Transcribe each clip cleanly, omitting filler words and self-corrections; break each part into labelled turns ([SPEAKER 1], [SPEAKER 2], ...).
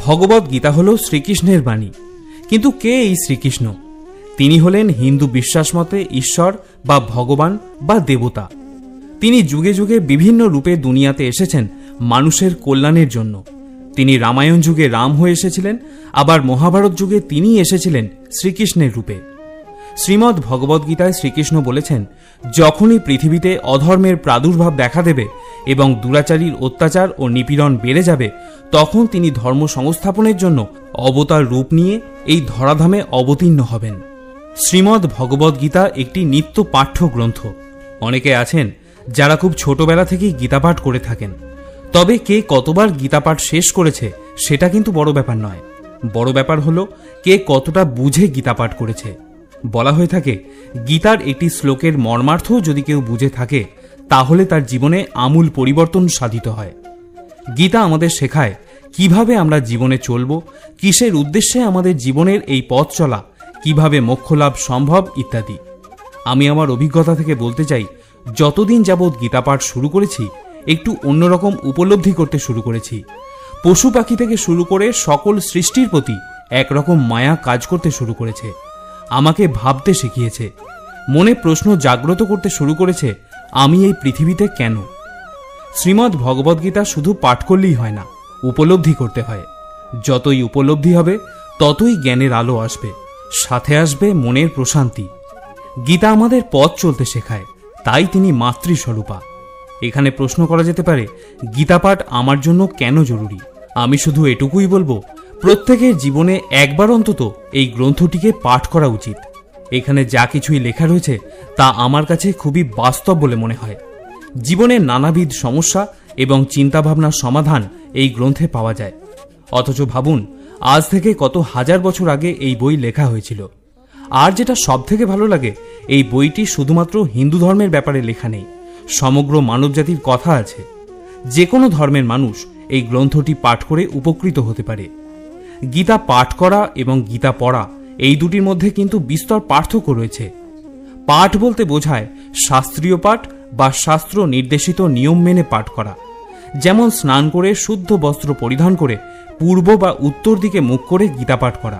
[SPEAKER 1] ভগবদ গীতা হল শ্রীকৃষ্ণের বাণী। কিন্তু কে এই শ্রীকৃষ্ণ? তিনি হলেন হিন্দু বিশ্বাস মতে ঈশ্বর বা ভগবান বা দেবতা। তিনি যুগে যুগে বিভিন্ন রূপে দুনিয়াতে এসেছেন মানুষের কল্যাণের জন্য। তিনি রামায়ণ যুগে রাম হয়ে এসেছিলেন, আবার মহাভারত যুগে তিনি এসেছিলেন শ্রীকৃষ্ণের রূপে। শ্রীমদ্ ভগবদ্গীতায় শ্রীকৃষ্ণ বলেছেন, যখনই পৃথিবীতে অধর্মের প্রাদুর্ভাব দেখা দেবে এবং দুরাচারীর অত্যাচার ও নিপীড়ন বেড়ে যাবে, তখন তিনি ধর্ম সংস্থাপনের জন্য অবতার রূপ নিয়ে এই ধরাধামে অবতীর্ণ হবেন। শ্রীমদ্ ভগবদ্গীতা একটি নিত্য পাঠ্য গ্রন্থ। অনেকে আছেন যারা খুব ছোটবেলা থেকেই গীতাপাঠ করে থাকেন, তবে কে কতবার গীতাপাঠ শেষ করেছে সেটা কিন্তু বড় ব্যাপার নয়। বড় ব্যাপার হলো কে কতটা বুঝে গীতাপাঠ করেছে। বলা হয়ে থাকে, গীতার একটি শ্লোকের মর্মার্থ যদি কেউ বুঝে থাকে তাহলে তার জীবনে আমূল পরিবর্তন সাধিত হয়। গীতা আমাদের শেখায় কিভাবে আমরা জীবনে চলব, কিসের উদ্দেশ্যে আমাদের জীবনের এই পথ চলা, কিভাবে মোক্ষলাভ সম্ভব ইত্যাদি। আমি আমার অভিজ্ঞতা থেকে বলতে চাই, যতদিন যাবৎ গীতাপাঠ শুরু করেছি একটু অন্যরকম উপলব্ধি করতে শুরু করেছি। পশু পাখি থেকে শুরু করে সকল সৃষ্টির প্রতি একরকম মায়া কাজ করতে শুরু করেছে। আমাকে ভাবতে শিখিয়েছে, মনে প্রশ্ন জাগ্রত করতে শুরু করেছে, আমি এই পৃথিবীতে কেন। শ্রীমদ্ ভগবদ্গীতা শুধু পাঠ করলেই হয় না, উপলব্ধি করতে হয়। যতই উপলব্ধি হবে ততই জ্ঞানের আলো আসবে, সাথে আসবে মনের প্রশান্তি। গীতা আমাদের পথ চলতে শেখায়, তাই তিনি মাতৃস্বরূপা। এখানে প্রশ্ন করা যেতে পারে, গীতাপাঠ আমার জন্য কেন জরুরি? আমি শুধু এটুকুই বলবো, প্রত্যেকের জীবনে একবার অন্তত এই গ্রন্থটিকে পাঠ করা উচিত। এখানে যা কিছুই লেখা রয়েছে তা আমার কাছে খুবই বাস্তব বলে মনে হয়। জীবনের নানাবিধ সমস্যা এবং চিন্তাভাবনার সমাধান এই গ্রন্থে পাওয়া যায়। অথচ ভাবুন, আজ থেকে কত হাজার বছর আগে এই বই লেখা হয়েছিল। আর যেটা সব থেকে ভালো লাগে, এই বইটি শুধুমাত্র হিন্দু ধর্মের ব্যাপারে লেখা নেই, সমগ্র মানবজাতির কথা আছে। যে কোনো ধর্মের মানুষ এই গ্রন্থটি পাঠ করে উপকৃত হতে পারে। গীতা পাঠ করা এবং গীতা পড়া এই দুটির মধ্যে কিন্তু বিস্তর পার্থক্য রয়েছে। পাঠ বলতে বোঝায় শাস্ত্রীয় পাঠ বা শাস্ত্র নির্দেশিত নিয়ম মেনে পাঠ করা, যেমন স্নান করে শুদ্ধ বস্ত্র পরিধান করে পূর্ব বা উত্তর দিকে মুখ করে গীতা পাঠ করা।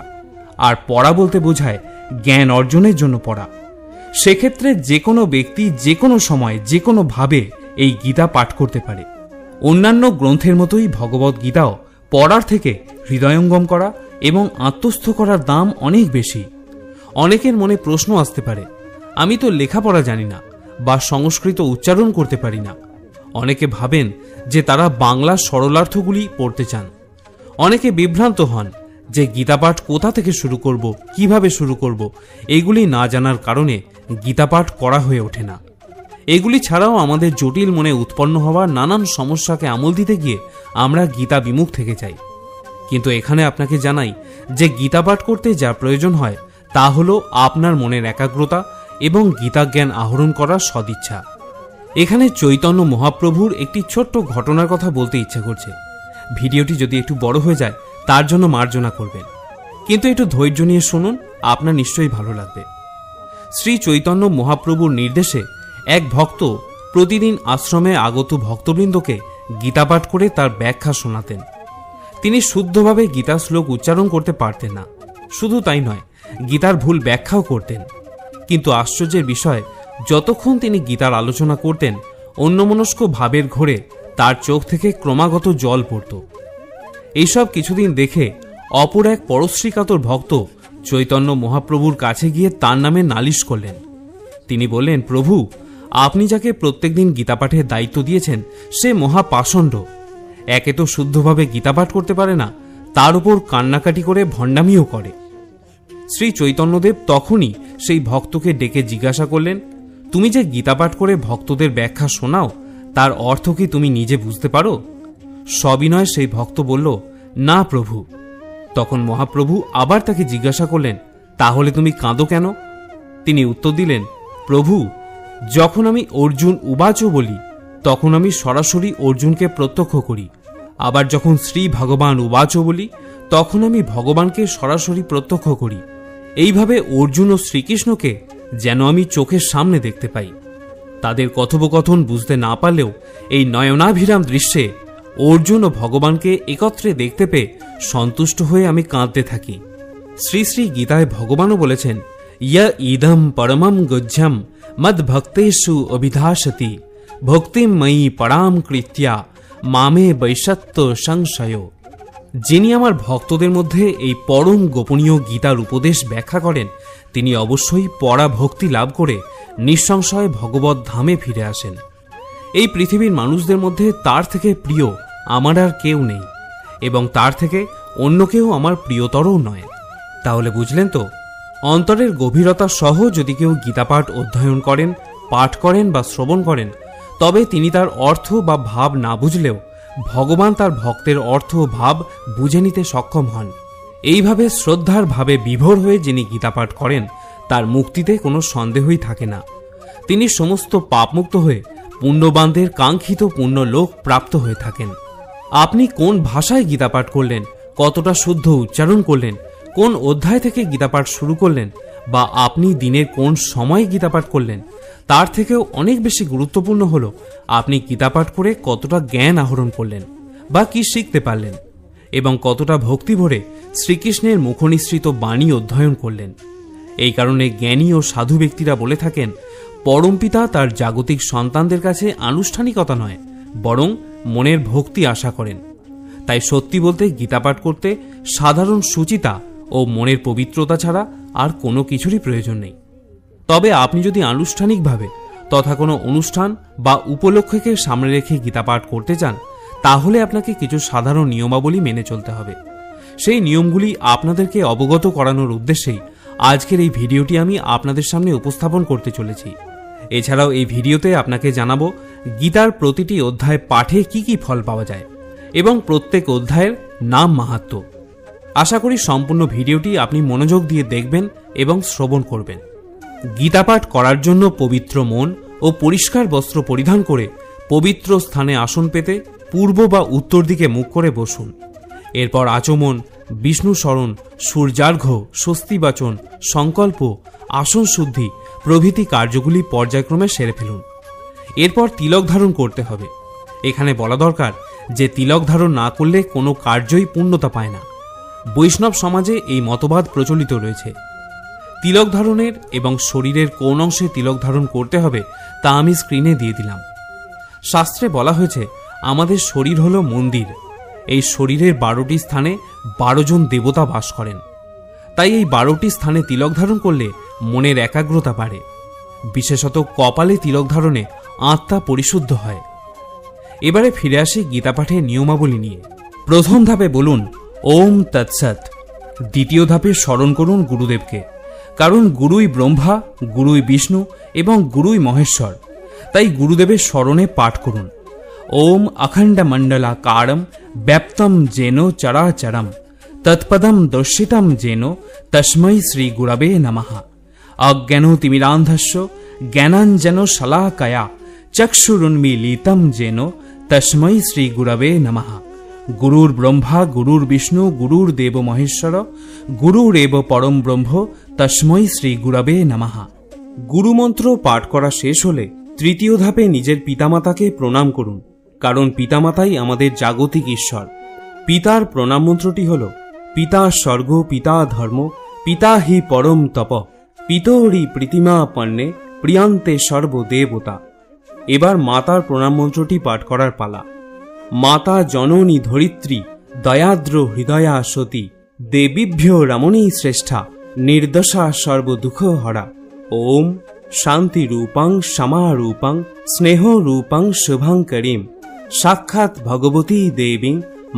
[SPEAKER 1] আর পড়া বলতে বোঝায় জ্ঞান অর্জনের জন্য পড়া। সেক্ষেত্রে যে কোনো ব্যক্তি যে কোনো সময় যে কোনো ভাবে এই গীতা পাঠ করতে পারে। অন্যান্য গ্রন্থের মতোই ভগবদ গীতাও পড়ার থেকে হৃদয়ঙ্গম করা এবং আত্মস্থ করার দাম অনেক বেশি। অনেকের মনে প্রশ্ন আসতে পারে, আমি তো লেখাপড়া জানি না বা সংস্কৃত উচ্চারণ করতে পারি না। অনেকে ভাবেন যে তারা বাংলা সরলার্থগুলি পড়তে চান। অনেকে বিভ্রান্ত হন যে গীতাপাঠ কোথা থেকে শুরু করব, কিভাবে শুরু করব, এগুলি না জানার কারণে গীতাপাঠ করা হয়ে ওঠে না। এগুলি ছাড়াও আমাদের জটিল মনে উৎপন্ন হওয়া নানান সমস্যাকে আমল দিতে গিয়ে আমরা গীতা বিমুখ থেকে যাই। কিন্তু এখানে আপনাকে জানাই যে গীতাপাঠ করতে যা প্রয়োজন হয় তা হলো আপনার মনের একাগ্রতা এবং গীতা জ্ঞান আহরণ করার সদিচ্ছা। এখানে চৈতন্য মহাপ্রভুর একটি ছোট্ট ঘটনার কথা বলতে ইচ্ছা করছে। ভিডিওটি যদি একটু বড় হয়ে যায় তার জন্য মার্জনা করবেন, কিন্তু একটু ধৈর্য নিয়ে শুনুন, আপনার নিশ্চয়ই ভালো লাগবে। শ্রী চৈতন্য মহাপ্রভুর নির্দেশে এক ভক্ত প্রতিদিন আশ্রমে আগত ভক্তবৃন্দকে গীতাপাঠ করে তার ব্যাখ্যা শোনাতেন। তিনি শুদ্ধভাবে গীতা শ্লোক উচ্চারণ করতে পারতেন না, শুধু তাই নয়, গীতার ভুল ব্যাখ্যাও করতেন। কিন্তু আশ্চর্যের বিষয়, যতক্ষণ তিনি গীতার আলোচনা করতেন অন্যমনস্ক ভাবের ঘোরে তার চোখ থেকে ক্রমাগত জল পড়ত। এইসব কিছুদিন দেখে অপর এক পরশ্রীকাতর ভক্ত চৈতন্য মহাপ্রভুর কাছে গিয়ে তার নামে নালিশ করলেন। তিনি বললেন, প্রভু, আপনি যাকে প্রত্যেকদিন গীতাপাঠের দায়িত্ব দিয়েছেন সে মহাপাষণ্ড। একে তো শুদ্ধভাবে গীতাপাঠ করতে পারে না, তার উপর কান্নাকাটি করে ভণ্ডামিও করে। শ্রী চৈতন্যদেব তখনই সেই ভক্তকে ডেকে জিজ্ঞাসা করলেন, তুমি যে গীতাপাঠ করে ভক্তদের ব্যাখ্যা শোনাও তার অর্থ কি তুমি নিজে বুঝতে পারো? সবিনয় সেই ভক্ত বলল, না প্রভু। তখন মহাপ্রভু আবার তাকে জিজ্ঞাসা করলেন, তাহলে তুমি কাঁদো কেন? তিনি উত্তর দিলেন, প্রভু, যখন আমি অর্জুন উবাচ বলি তখন আমি সরাসরি অর্জুনকে প্রত্যক্ষ করি, আবার যখন শ্রী ভগবান উবাচ বলি তখন আমি ভগবানকে সরাসরি প্রত্যক্ষ করি। এইভাবে অর্জুন ও শ্রীকৃষ্ণকে যেন আমি চোখের সামনে দেখতে পাই। তাদের কথোপকথন বুঝতে না পারলেও এই নয়নাভিরাম দৃশ্যে অর্জুন ও ভগবানকে একত্রে দেখতে পেয়ে সন্তুষ্ট হয়ে আমি কাঁদতে থাকি। শ্রী শ্রী গীতায় ভগবানও বলেছেন, ইয় ইদম পরমম গুহ্যম মদ ভক্তেষু অভিধাসতি ভক্তিম ময়ি পরাম কৃত্যা মামে বৈশত্য সংশয়। যিনি আমার ভক্তদের মধ্যে এই পরম গোপনীয় গীতার উপদেশ ব্যাখ্যা করেন, তিনি অবশ্যই পরাভক্তি লাভ করে নিঃসংশয়ে ভগবত ধামে ফিরে আসেন। এই পৃথিবীর মানুষদের মধ্যে তার থেকে প্রিয় আমার আর কেউ নেই, এবং তার থেকে অন্য কেউ আমার প্রিয়তরও নয়। তাহলে বুঝলেন তো, অন্তরের গভীরতা সহ যদি কেউ গীতাপাঠ অধ্যয়ন করেন, পাঠ করেন বা শ্রবণ করেন, তবে তিনি তার অর্থ বা ভাব না বুঝলেও ভগবান তার ভক্তের অর্থ ও ভাব বুঝে নিতে সক্ষম হন। এইভাবে শ্রদ্ধার ভাবে বিভোর হয়ে যিনি গীতাপাঠ করেন, তার মুক্তিতে কোনো সন্দেহই থাকে না। তিনি সমস্ত পাপমুক্ত হয়ে পুণ্যবানদের কাঙ্ক্ষিত পুণ্যলোক প্রাপ্ত হয়ে থাকেন। আপনি কোন ভাষায় গীতাপাঠ করলেন, কতটা শুদ্ধ উচ্চারণ করলেন, কোন অধ্যায় থেকে গীতাপাঠ শুরু করলেন, বা আপনি দিনের কোন সময়ে গীতাপাঠ করলেন, তার থেকেও অনেক বেশি গুরুত্বপূর্ণ হলো আপনি গীতাপাঠ করে কতটা জ্ঞান আহরণ করলেন বা কি শিখতে পারলেন, এবং কতটা ভক্তি ভরে শ্রীকৃষ্ণের মুখনিসৃত বাণী অধ্যয়ন করলেন। এই কারণে জ্ঞানী ও সাধু ব্যক্তিরা বলে থাকেন, পরমপিতা তার জাগতিক সন্তানদের কাছে আনুষ্ঠানিকতা নয়, বরং মনের ভক্তি আশা করেন। তাই সত্যি বলতে গীতাপাঠ করতে সাধারণ সুচিতা ও মনের পবিত্রতা ছাড়া আর কোনো কিছুরই প্রয়োজন নেই। তবে আপনি যদি আনুষ্ঠানিকভাবে তথা কোনো অনুষ্ঠান বা উপলক্ষকে সামনে রেখে গীতাপাঠ করতে চান, তাহলে আপনাকে কিছু সাধারণ নিয়মাবলী মেনে চলতে হবে। সেই নিয়মগুলি আপনাদেরকে অবগত করানোর উদ্দেশ্যেই আজকের এই ভিডিওটি আমি আপনাদের সামনে উপস্থাপন করতে চলেছি। এছাড়াও এই ভিডিওতে আপনাকে জানাবো গীতার প্রতিটি অধ্যায় পাঠে কি কি ফল পাওয়া যায় এবং প্রত্যেক অধ্যায়ের নাম মাহাত্ম্য। আশা করি সম্পূর্ণ ভিডিওটি আপনি মনোযোগ দিয়ে দেখবেন এবং শ্রবণ করবেন। গীতাপাঠ করার জন্য পবিত্র মন ও পরিষ্কার বস্ত্র পরিধান করে পবিত্র স্থানে আসন পেতে পূর্ব বা উত্তর দিকে মুখ করে বসুন। এরপর আচমন, বিষ্ণু স্মরণ, সূর্যার্ঘ্য, স্বস্তিবাচন, সংকল্প, আসন শুদ্ধি প্রভৃতি কার্যগুলি পর্যায়ক্রমে সেরে ফেলুন। এরপর তিলক ধারণ করতে হবে। এখানে বলা দরকার যে তিলক ধারণ না করলে কোনো কার্যই পূর্ণতা পায় না। বৈষ্ণব সমাজে এই মতবাদ প্রচলিত রয়েছে। তিলক ধারণের এবং শরীরের কোন অংশে তিলক ধারণ করতে হবে তা আমি স্ক্রিনে দিয়ে দিলাম। শাস্ত্রে বলা হয়েছে আমাদের শরীর হলো মন্দির। এই শরীরের 12টি স্থানে 12 জন দেবতা বাস করেন। তাই এই 12টি স্থানে তিলক ধারণ করলে মনের একাগ্রতা বাড়ে। বিশেষত কপালে তিলক ধারণে আত্মা পরিশুদ্ধ হয়। এবারে ফিরে আসি গীতাপাঠের নিয়মাবলী নিয়ে। প্রথম ধাপে বলুন ওম তৎসৎ। দ্বিতীয় ধাপে স্মরণ করুন গুরুদেবকে, কারণ গুরুই ব্রহ্মা, গুরুই বিষ্ণু এবং গুরুই মহেশ্বর। তাই গুরুদেবের স্মরণে পাঠ করুন ওম অখণ্ডমণ্ডলাকারম ব্যাপ্তম যেন চরাচরম তৎপদম দর্শিতম যেন তস্मै শ্রী গুরবে নমঃ। অজ্ঞানতিমিরান্ধস্য জ্ঞানাঞ্জন শলাকয়া চক্ষুরুন্মীলিতম যেন তস্मै শ্রী গুরবে নমঃ। গুরুর ব্রহ্মা গুরুর বিষ্ণু গুরুর দেব মহেশ্বর গুরুরেব পরম ব্রহ্ম তস্मै শ্রী গুরবে নমঃ। গুরুমন্ত্র পাঠ করা শেষ হলে তৃতীয় ধাপে নিজের পিতামাতাকে প্রণাম করুন, কারণ পিতামাতাই আমাদের জাগতিক ঈশ্বর। পিতার প্রণাম মন্ত্রটি হল পিতা স্বর্গ পিতা ধর্ম পিতা হি পরম তপ পিতরি প্রীতিমা পণ্যে প্রিয়ান্তে সর্বদেবতা। এবার মাতার প্রণাম মন্ত্রটি পাঠ করার পালা। মাতা জননী ধরিত্রী দয়াদ্র হৃদয়া সতী দেবীভ্য রমণী শ্রেষ্ঠা নির্দশা সর্বদুঃখ হরা। ওম শান্তি রূপং সমারূপং স্নেহ রূপং শুভঙ্করীম সাক্ষাৎ ভগবতী দেবী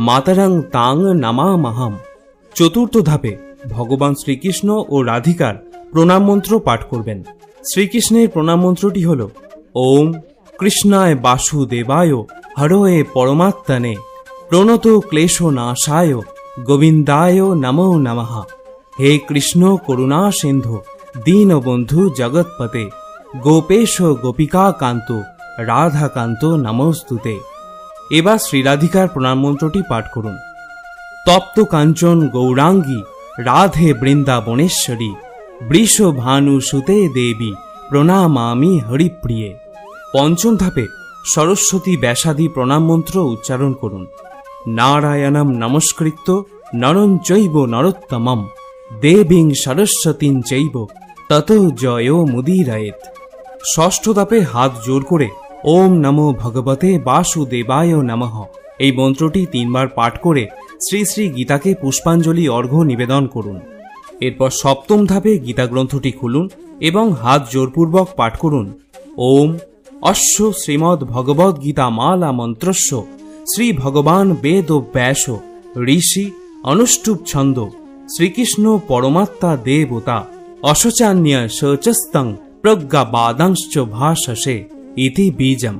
[SPEAKER 1] মাতরং তাং নমামহম। চতুর্থ ধাপে ভগবান শ্রীকৃষ্ণ ও রাধিকার প্রণাম মন্ত্র পাঠ করবেন। শ্রীকৃষ্ণের প্রণাম মন্ত্রটি হল ওম কৃষ্ণায় বাসুদেবায় হরয়ে পরমাত্মনে প্রণত ক্লেশ নাশায় গোবিন্দায় নমো নমঃ। হে কৃষ্ণ করুণা সিন্ধু দীনবন্ধু জগৎপতে গোপেশ গোপিকা কান্ত রাধাকান্ত নমস্তুতে। এবার শ্রীরাধিকার প্রণাম মন্ত্রটি পাঠ করুন। তপ্ত কাঞ্চন গৌরাঙ্গী রাধে বৃন্দাবনেশ্বরী বৃষভানু সুতে দেবী প্রণামামি হরিপ্রিয়ে। পঞ্চম ধাপে সরস্বতী ব্যাসাদি প্রণাম মন্ত্র উচ্চারণ করুন। নারায়ণম নমস্কৃত্য নরং চৈব নরোত্তমম দেবীং সরস্বতীং চৈব ততো জয় মুদীরয়েৎ। ষষ্ঠ ধাপে হাত জোর করে ওম নমো ভগবতে বাসুদেবায় নমঃ এই মন্ত্রটি 3 বার পাঠ করে শ্রী শ্রী গীতাকে পুষ্পাঞ্জলি অর্ঘ্য নিবেদন করুন। এরপর সপ্তম ধাপে গীতা গ্রন্থটি খুলুন এবং হাত জোরপূর্বক পাঠ করুন ওম অশ্ব শ্রীমদ্ ভগবদ গীতা মালা মন্ত্রস্য শ্রী ভগবান বেদ ব্যাস ঋষি অনুষ্টুপ ছন্দ শ্রীকৃষ্ণ পরমাত্মা দেবতা অশোচান্য শোচস্তং প্রজ্ঞাবাদাংশ্চ ভাষসে ইতি বীজম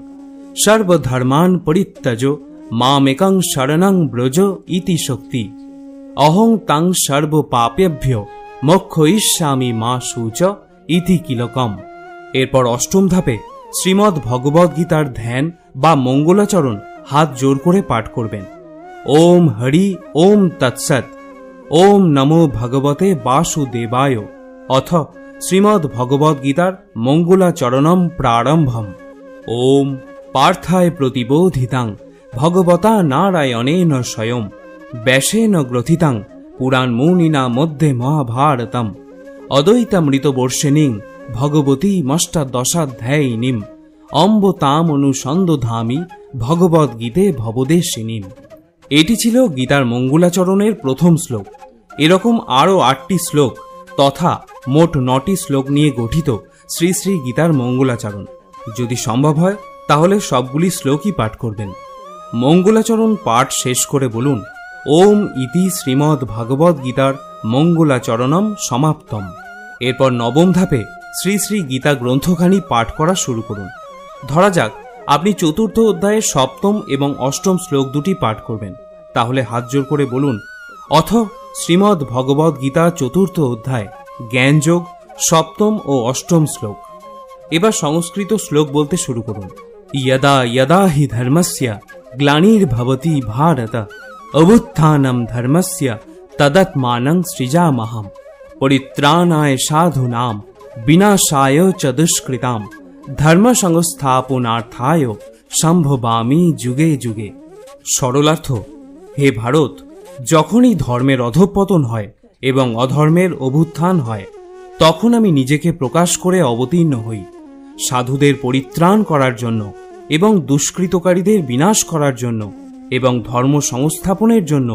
[SPEAKER 1] সর্বধর্মান পরিত্যজ মামেকং শরণং ব্রজ ইতি শক্তি অহং তাং সর্ব পাপেভ্যো মোক্ষয়িষ্যামি মা শুচ ইতি কিলকম। এরপর অষ্টম ধাপে শ্রীমদ্ ভগবদ গীতার ধ্যান বা মঙ্গলাচরণ হাত জোর করে পাঠ করবেন। ওম হরি ওম তৎসৎ ওম নমো ভগবতে বাসুদেবায় অথ শ্রীমদ্ ভগবদ গীতার মঙ্গলাচরণম প্রারম্ভম। ওম পার্থায় প্রতিবোধিতাং ভগবতা নারায়ণেন স্বয়ং ব্যাসেন গ্রথিতাং পুরাণমুনিনা মধ্যে মহাভারতম অদ্বৈতামৃতবর্ষিণীং ভগবতী মষ্টাদশাধ্যায়িনীম অম্ব তাম অনুসন্দধামি ভগবদ্গীতে ভবদেশিনীম। এটি ছিল গীতার মঙ্গলাচরণের প্রথম শ্লোক। এরকম আরও 8টি শ্লোক তথা মোট 9টি শ্লোক নিয়ে গঠিত শ্রী শ্রী গীতার মঙ্গলাচরণ। যদি সম্ভব হয় তাহলে সবগুলি শ্লোকই পাঠ করবেন। মঙ্গলাচরণ পাঠ শেষ করে বলুন ওম ইতি শ্রীমদ্ ভগবদ গীতার মঙ্গলাচরণম সমাপ্তম। এরপর নবম ধাপে শ্রী শ্রী গীতা গ্রন্থখানি পাঠ করা শুরু করুন। ধরা যাক আপনি চতুর্থ অধ্যায়ের সপ্তম এবং অষ্টম শ্লোক দুটি পাঠ করবেন, তাহলে হাত জোর করে বলুন অথ শ্রীমদ্ ভগবদ গীতা চতুর্থ অধ্যায় জ্ঞানযোগ সপ্তম ও অষ্টম শ্লোক। এবার সংস্কৃত শ্লোক বলতে শুরু করুন। यदा यदा हि धर्मस्य ग्लानिर्भवति भारत अभुत्थानं धर्मस्य तदात्मानं सृजामहं परित्राणाय साधूनां विनाशाय च दुष्कृतां धर्म संस्थापनार्थाय সম্ভবামি যুগে যুগে। সরলার্থ, হে ভারত, যখনই ধর্মের অধঃপতন হয় এবং অধর্মের অভ্যুত্থান হয় তখন আমি নিজেকে প্রকাশ করে অবতীর্ণ হই সাধুদের পরিত্রাণ করার জন্য এবং দুষ্কৃতকারীদের বিনাশ করার জন্য এবং ধর্ম সংস্থাপনের জন্য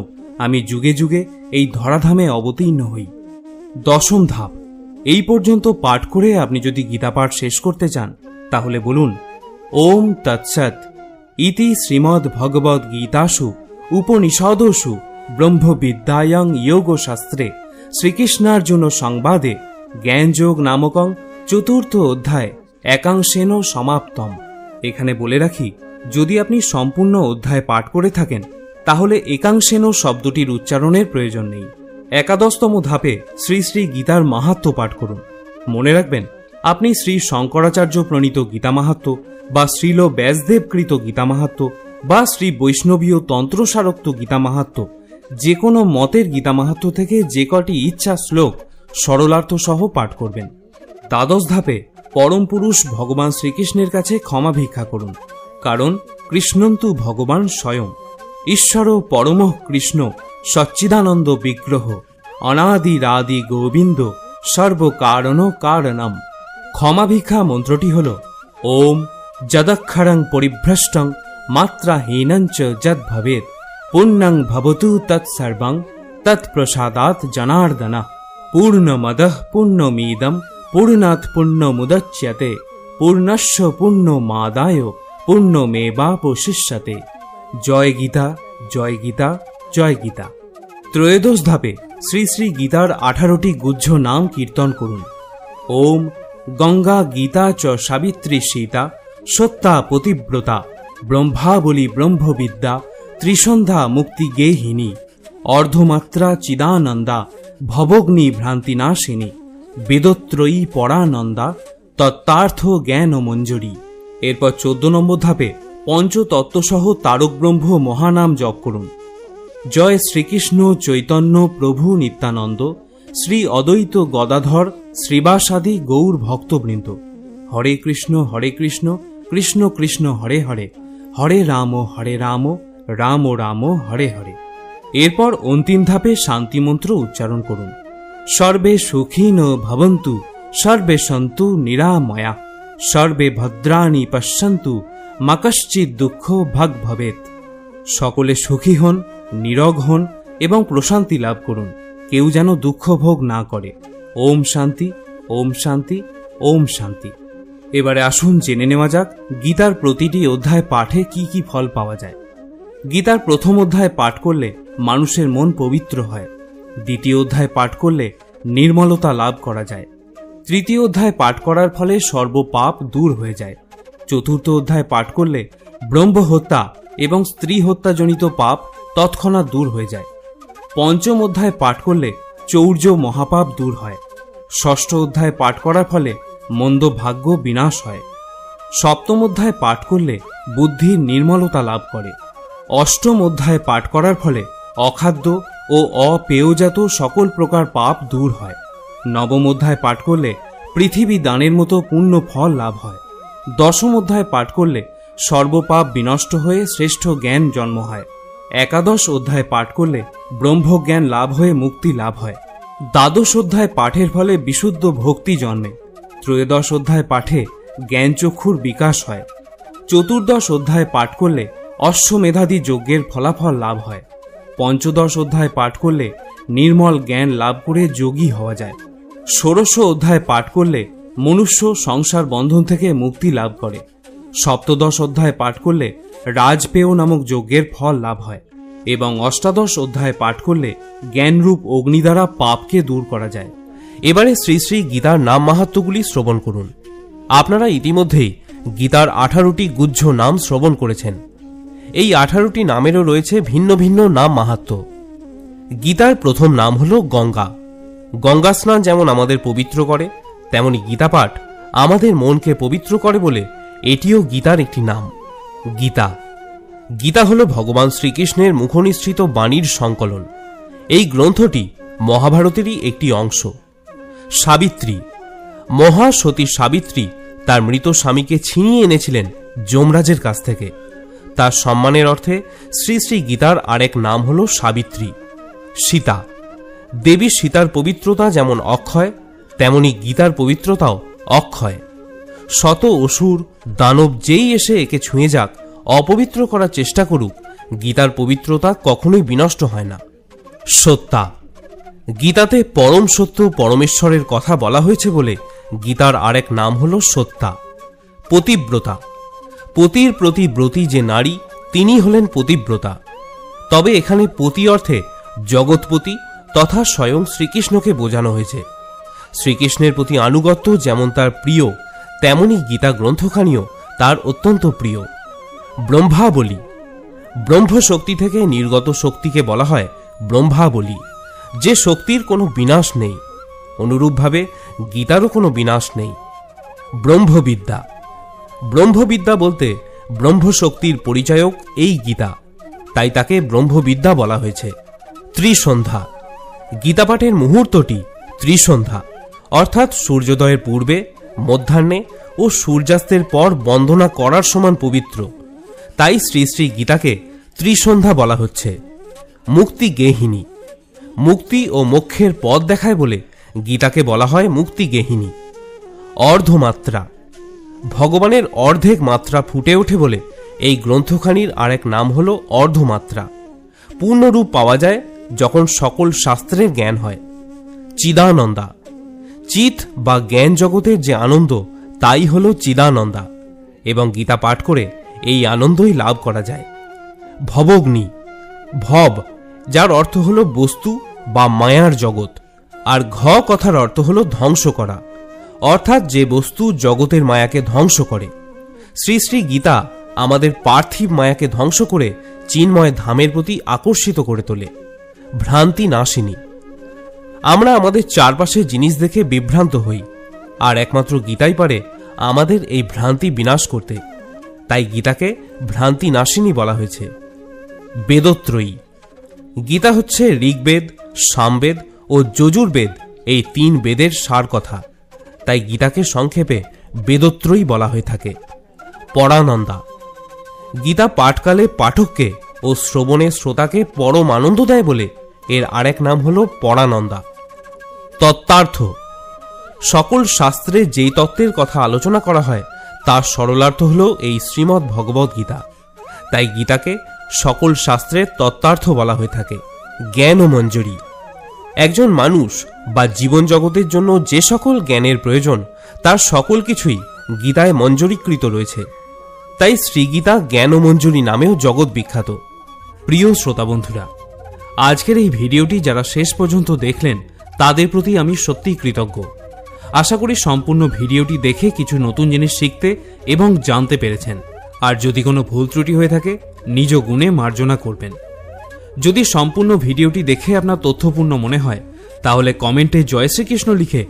[SPEAKER 1] আমি যুগে যুগে এই ধরাধামে অবতীর্ণ হই। দশম ধাপ। এই পর্যন্ত পাঠ করে আপনি যদি গীতা পাঠ শেষ করতে চান তাহলে বলুন ওম তৎসৎ ইতি শ্রীমদ্ ভগবদ গীতাসু উপনিষদসু ব্রহ্মবিদ্যায়াং যোগশাস্ত্রে শ্রীকৃষ্ণার্জুন সংবাদে জ্ঞানযোগ নামকং চতুর্থ অধ্যায় একাংশেন সমাপ্তম। এখানে বলে রাখি, যদি আপনি সম্পূর্ণ অধ্যায় পাঠ করে থাকেন তাহলে একাংশেন শব্দটির উচ্চারণের প্রয়োজন নেই। একাদশতম ধাপে শ্রী শ্রী গীতার মাহাত্ম্য পাঠ করুন। মনে রাখবেন, আপনি শ্রী শঙ্করাচার্য প্রণীত গীতা মাহাত্ম্য বা শ্রীল ব্যাসদেবকৃত গীতা মাহাত্ম্য বা শ্রী বৈষ্ণবীয় তন্ত্রসারোক্ত গীতা মাহাত্ম্য যে কোনো মতের গীতা মাহাত্ম্য থেকে যে কটি ইচ্ছা শ্লোক সরলার্থ সহ পাঠ করবেন। দ্বাদশ ধাপে পরম পুরুষ ভগবান শ্রীকৃষ্ণের কাছে ক্ষমা ভিক্ষা করুন, কারণ কৃষ্ণন্তু ভগবান স্বয়ং ঈশ্বর পরম কৃষ্ণ সচ্চিদানন্দ বিগ্রহ অনাদিরাদি গোবিন্দ সর্বকারণ কারণম। ক্ষমা ভিক্ষা মন্ত্রটি হল ওম যদক্ষরং পরিভ্রষ্টং মাত্রাহীনঞ্চ যদ ভবেৎ পুণ্যং ভবতু তৎসর্বং তৎপ্রসাদাৎ জনার্দনা পূর্ণমদঃ পূর্ণমিদং পূর্ণাৎ পূর্ণমুদচ্যতে পূর্ণস্য পূর্ণমাদায় পূর্ণমেবাবশিষ্যতে। জয় গীতা, জয় গীতা, জয় গীতা। ত্রয়োদশ ধাপে শ্রী শ্রী গীতার 18টি গুহ্য নাম কীর্তন করুন। ওম গঙ্গা গীতা চ সাবিত্রী সীতা সত্যা পতিব্রতা ব্রহ্মাবলী ব্রহ্মবিদ্যা ত্রিসন্ধ্যা মুক্তি গেহিনী অর্ধমাত্রা চিদানন্দা ভবগ্নি ভ্রান্তিনাশিনী বেদত্রয়ী পরানন্দা তত্ত্বার্থ জ্ঞান মঞ্জুরি। এরপর 14 নম্বর ধাপে পঞ্চতত্ত্বসহ তারক ব্রহ্ম মহানাম জপ করুন। জয় শ্রীকৃষ্ণ চৈতন্য প্রভু নিত্যানন্দ শ্রী অদ্বৈত গদাধর শ্রীবাসাদি গৌর ভক্তবৃন্দ। হরে কৃষ্ণ কৃষ্ণ কৃষ্ণ হরে হরে, হরে রাম রাম রাম হরে হরে। এরপর অন্তিম ধাপে শান্তিমন্ত্র উচ্চারণ করুন। সর্বে সুখীন ভবন্তু, সর্বে সন্তু নিরাময়া, সর্বে ভদ্রাণি পশ্যন্তু, মা কশ্চিৎ দুঃখ ভাগ ভবেত। সকলে সুখী হন, নীরোগ হন এবং প্রশান্তি লাভ করুন। কেউ যেন দুঃখ ভোগ না করে। ওম শান্তি, ওম শান্তি, ওম শান্তি। এবারে আসুন জেনে নেওয়া যাক গীতার প্রতিটি অধ্যায় পাঠে কি কি ফল পাওয়া যায়। গীতার প্রথম অধ্যায় পাঠ করলে মানুষের মন পবিত্র হয়। দ্বিতীয় অধ্যায় পাঠ করলে নির্মলতা লাভ করা যায়। তৃতীয় অধ্যায় পাঠ করার ফলে সর্বপাপ দূর হয়ে যায়। চতুর্থ অধ্যায় পাঠ করলে ব্রহ্মহত্যা এবং স্ত্রী হত্যাজনিত পাপ তৎক্ষণাৎ দূর হয়ে যায়। পঞ্চম অধ্যায় পাঠ করলে চৌর্য মহাপাপ দূর হয়। ষষ্ঠ অধ্যায় পাঠ করার ফলে মন্দ ভাগ্য বিনাশ হয়। সপ্তম অধ্যায় পাঠ করলে বুদ্ধির নির্মলতা লাভ করে। অষ্টম অধ্যায় পাঠ করার ফলে অখাদ্য ও অপেয়জাত সকল প্রকার পাপ দূর হয়। নবম অধ্যায় পাঠ করলে পৃথিবী দানের মতো পূর্ণ ফল লাভ হয়। দশম অধ্যায় পাঠ করলে সর্বপাপ বিনষ্ট হয়ে শ্রেষ্ঠ জ্ঞান জন্ম হয়। একাদশ অধ্যায় পাঠ করলে ব্রহ্মজ্ঞান লাভ হয়ে মুক্তি লাভ হয়। দ্বাদশ অধ্যায় পাঠের ফলে বিশুদ্ধ ভক্তি জন্মে। ত্রয়োদশ অধ্যায় পাঠে জ্ঞানচক্ষুর বিকাশ হয়। চতুর্দশ অধ্যায় পাঠ করলে অশ্বমেধাদি যজ্ঞের ফলাফল লাভ হয়। পঞ্চদশ অধ্যায় পাঠ করলে নির্মল জ্ঞান লাভ করে যোগী হওয়া যায়। ষোড়শ অধ্যায় পাঠ করলে মনুষ্য সংসার বন্ধন থেকে মুক্তি লাভ করে। সপ্তদশ অধ্যায় পাঠ করলে রাজপেয় নামক যজ্ঞের ফল লাভ হয় এবং অষ্টাদশ অধ্যায় পাঠ করলে জ্ঞানরূপ অগ্নি দ্বারা পাপকে দূর করা যায়।
[SPEAKER 2] এবারে শ্রী শ্রী গীতার নাম মাহাত্ম্যগুলি শ্রবণ করুন। আপনারা ইতিমধ্যেই গীতার 18টি গুহ্য নাম শ্রবণ করেছেন। এই 18টি নামেরও রয়েছে ভিন্ন ভিন্ন নাম মাহাত্ম্য। গীতার প্রথম নাম হল গঙ্গা। গঙ্গা স্নান যেমন আমাদের পবিত্র করে, তেমনি গীতা পাঠ আমাদের মনকে পবিত্র করে বলে এটিও গীতার একটি নাম। গীতা গীতা হল ভগবান শ্রীকৃষ্ণের মুখনিসৃত বাণীর সংকলন। এই গ্রন্থটি মহাভারতেরই একটি অংশ। সাবিত্রী মহাসতী সাবিত্রী তার মৃত স্বামীকে ছিনিয়ে এনেছিলেন যমরাজের কাছ থেকে। তার সম্মানের অর্থে শ্রী শ্রী গীতার আরেক নাম হল সাবিত্রী। সীতা দেবী সীতার পবিত্রতা যেমন অক্ষয়, তেমনি গীতার পবিত্রতাও অক্ষয়। শত অসুর দানব যেই এসে একে ছুঁয়ে যাক, অপবিত্র করার চেষ্টা করুক, গীতার পবিত্রতা কখনোই বিনষ্ট হয় না। সত্যা গীতাতে পরম সত্য পরমেশ্বরের কথা বলা হয়েছে বলে গীতার আরেক নাম হল সত্যা। পতিব্রতা পতির প্রতি ব্রতী যে নারী, তিনি হলেন পতিব্রতা। তবে এখানে পতি অর্থে জগৎপতি তথা স্বয়ং শ্রীকৃষ্ণকে বোঝানো হয়েছে। শ্রীকৃষ্ণের প্রতি আনুগত্য যেমন তার প্রিয়, তেমনি গীতা গ্রন্থখানিও তার অত্যন্ত প্রিয়। ব্রহ্মাবলী ব্রহ্মশক্তি থেকে নির্গত শক্তিকে বলা হয় ব্রহ্মাবলী, যে শক্তির কোনো বিনাশ নেই। অনুরূপভাবে গীতারও কোনো বিনাশ নেই। ব্রহ্মবিদ্যা ব্রহ্মবিদ্যা বলতে ব্রহ্মশক্তির পরিচয়ক এই গীতা, তাই তাকে ব্রহ্মবিদ্যা বলা হয়েছে। ত্রিসন্ধ্যা গীতাপাঠের মুহূর্তটি ত্রিসন্ধ্যা, অর্থাৎ সূর্যোদয়ের পূর্বে, মধ্যাহ্নে ও সূর্যাস্তের পর বন্দনা করার সমান পবিত্র। তাই শ্রী শ্রী গীতাকে ত্রিসন্ধ্যা বলা হচ্ছে। মুক্তি গেহিনী মুক্তি ও মোক্ষের পথ দেখায় বলে গীতাকে বলা হয় মুক্তি গেহিনী। অর্ধমাত্রা ভগবানের অর্ধেক মাত্রা ফুটে ওঠে বলে এই গ্রন্থখানির আরেক নাম হল অর্ধমাত্রা। পূর্ণরূপ পাওয়া যায় যখন সকল শাস্ত্রের জ্ঞান হয়। চিদানন্দা চিত বা জ্ঞান জগতের যে আনন্দ, তাই হল চিদানন্দা, এবং গীতা পাঠ করে এই আনন্দই লাভ করা যায়। ভবগ্নি ভব যার অর্থ হল বস্তু বা মায়ার জগৎ, আর ঘ কথার অর্থ হল ধ্বংস করা, অর্থাৎ যে বস্তু জগতের মায়াকে ধ্বংস করে। শ্রী শ্রী গীতা আমাদের পার্থিব মায়াকে ধ্বংস করে চিন্ময় ধামের প্রতি আকর্ষিত করে তোলে। ভ্রান্তি নাশিনী আমরা আমাদের চারপাশের জিনিস দেখে বিভ্রান্ত হই, আর একমাত্র গীতাই পারে আমাদের এই ভ্রান্তি বিনাশ করতে, তাই গীতাকে ভ্রান্তি নাশিনী বলা হয়েছে। বেদত্রয়ী গীতা হচ্ছে ঋগ্বেদ, সামবেদ ও যজুর্বেদ এই 3 বেদের সার কথা, তাই গীতাকে সংক্ষেপে বেদত্রয়ী বলা হয়ে থাকে। পরানন্দা। গীতা পাঠকালে পাঠককে ও শ্রবণে শ্রোতাকে পরম আনন্দ দেয় বলে এর আরেক নাম হল পরানন্দা। তত্ত্বার্থ: সকল শাস্ত্রে যেই তত্ত্বের কথা আলোচনা করা হয় তার সরলার্থ হল এই শ্রীমদ্ ভগবদ্ গীতা। তাই গীতাকে সকল শাস্ত্রের তত্ত্বার্থ বলা হয়ে থাকে। জ্ঞান ও মঞ্জরি: একজন মানুষ বা জীবন জগতের জন্য যে সকল জ্ঞানের প্রয়োজন তার সকল কিছুই গীতায় মঞ্জরীকৃত রয়েছে। তাই শ্রীগীতা জ্ঞান ও মঞ্জরি নামেও জগৎ বিখ্যাত।
[SPEAKER 1] প্রিয় শ্রোতা বন্ধুরা, আজকের এই ভিডিওটি যারা শেষ পর্যন্ত দেখলেন তাদের প্রতি আমি সত্যিই কৃতজ্ঞ। আশা করি সম্পূর্ণ ভিডিওটি দেখে কিছু নতুন জিনিস শিখতে এবং জানতে পেরেছেন। আর যদি কোনো ভুল ত্রুটি হয়ে থাকে নিজ গুণে মার্জনা করবেন। যদি সম্পূর্ণ ভিডিওটি দেখে আপনার তথ্যপূর্ণ মনে হয় তাহলে কমেন্টে জয় শ্রীকৃষ্ণ লিখে